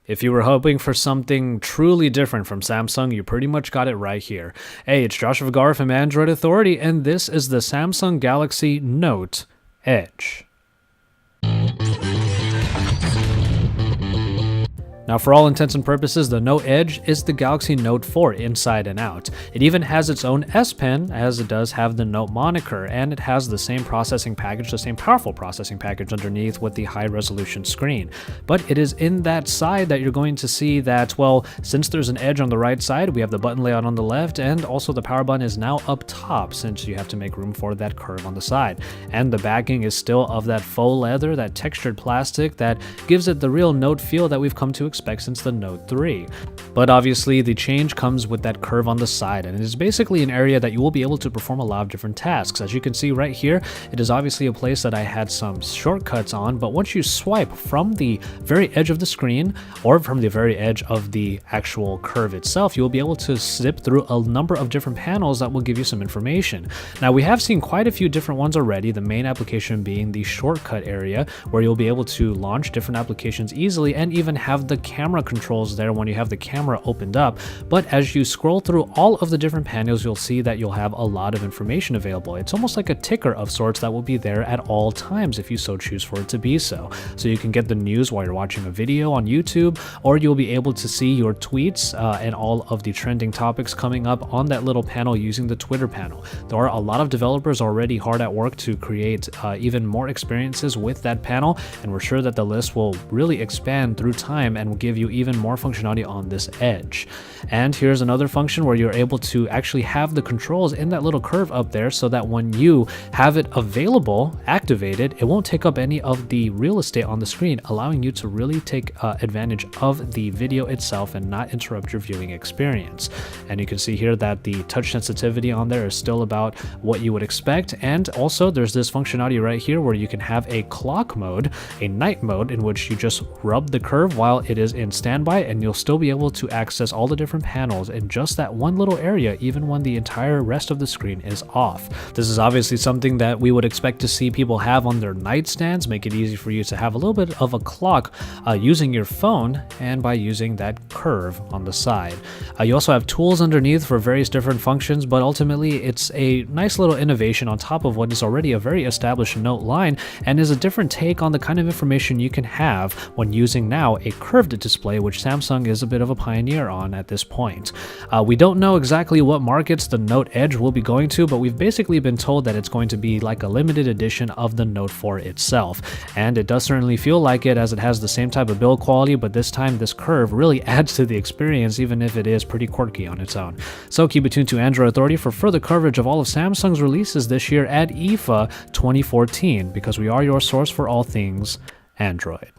If you were hoping for something truly different from Samsung, you pretty much got it right here. Hey, it's Josh Vergara from Android Authority, and this is the Samsung Galaxy Note Edge. Now, for all intents and purposes, the Note Edge is the Galaxy Note 4 inside and out. It even has its own S Pen, as it does have the Note moniker, and it has the same processing package, the same powerful processing package underneath with the high-resolution screen. But it is in that side that you're going to see that, well, since there's an Edge on the right side, we have the button layout on the left, and also the power button is now up top, since you have to make room for that curve on the side. And the backing is still of that faux leather, that textured plastic that gives it the real Note feel that we've come to expect since the Note 3. But obviously the change comes with that curve on the side, and it is basically an area that you will be able to perform a lot of different tasks. As you can see right here, it is obviously a place that I had some shortcuts on, but once you swipe from the very edge of the screen or from the very edge of the actual curve itself, you will be able to zip through a number of different panels that will give you some information. Now, we have seen quite a few different ones already, the main application being the shortcut area, where you'll be able to launch different applications easily and even have the camera controls there when you have the camera opened up. But as you scroll through all of the different panels, you'll see that you'll have a lot of information available. It's almost like a ticker of sorts that will be there at all times if you so choose for it to be so. So you can get the news while you're watching a video on YouTube, or you'll be able to see your tweets and all of the trending topics coming up on that little panel using the Twitter panel. There are a lot of developers already hard at work to create even more experiences with that panel, and we're sure that the list will really expand through time and will give you even more functionality on this Edge. And here's another function where you're able to actually have the controls in that little curve up there, so that when you have it available, activated, it won't take up any of the real estate on the screen, allowing you to really take advantage of the video itself and not interrupt your viewing experience. And you can see here that the touch sensitivity on there is still about what you would expect. And also there's this functionality right here where you can have a clock mode, a night mode, in which you just rub the curve while it is in standby, and you'll still be able to access all the different panels in just that one little area, even when the entire rest of the screen is off. This is obviously something that we would expect to see people have on their nightstands, make it easy for you to have a little bit of a clock using your phone and by using that curve on the side. You also have tools underneath for various different functions, but ultimately it's a nice little innovation on top of what is already a very established Note line, and is a different take on the kind of information you can have when using now a curved display, which Samsung is a bit of a pioneer on at this point. We don't know exactly what markets the Note Edge will be going to, but we've basically been told that it's going to be like a limited edition of the Note 4 itself. And it does certainly feel like it, as it has the same type of build quality, but this time this curve really adds to the experience, even if it is pretty quirky on its own. So keep it tuned to Android Authority for further coverage of all of Samsung's releases this year at IFA 2014, because we are your source for all things Android.